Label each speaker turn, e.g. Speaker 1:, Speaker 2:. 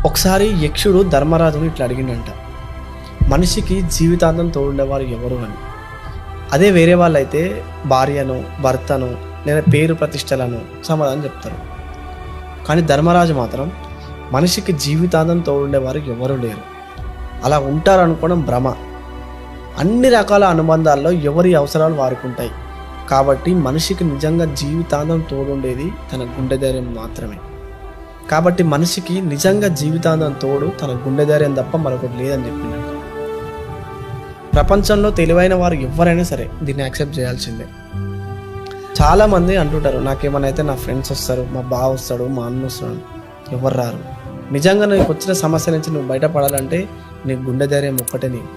Speaker 1: ఒకసారి యక్షుడు ధర్మరాజును ఇట్లా అడిగిండంట, మనిషికి జీవితాంతం తోడుండేవారు ఎవరు అని. అదే వేరే వాళ్ళైతే భార్యను, భర్తను లేదా పేరు ప్రతిష్టలను సమాధానం చెప్తారు. కానీ ధర్మరాజు మాత్రం మనిషికి జీవితాంతం తోడుండేవారు ఎవరు లేరు, అలా ఉంటారు అనుకోవడం భ్రమ. అన్ని రకాల అనుబంధాల్లో ఎవరి అవసరాలు వారికి ఉంటాయి. కాబట్టి మనిషికి నిజంగా జీవితాంతం తోడుండేది తన గుండె ధైర్యం మాత్రమే. కాబట్టి మనిషికి నిజంగా జీవితాంతం తోడు తన గుండె ధైర్యం తప్ప మరొకటి లేదని చెప్పినట్టు. ప్రపంచంలో తెలివైన వారు ఎవరైనా సరే దీన్ని యాక్సెప్ట్ చేయాల్సిందే. చాలామంది అంటుంటారు, నాకేమన్నా అయితే నా ఫ్రెండ్స్ వస్తారు, మా బావ వస్తాడు, మా అన్న వస్తాడు, ఎవరు రారు. నిజంగా నీకు వచ్చిన సమస్య నుంచి నువ్వు బయటపడాలంటే నీ గుండె ధైర్యం ఒక్కటే నీకు.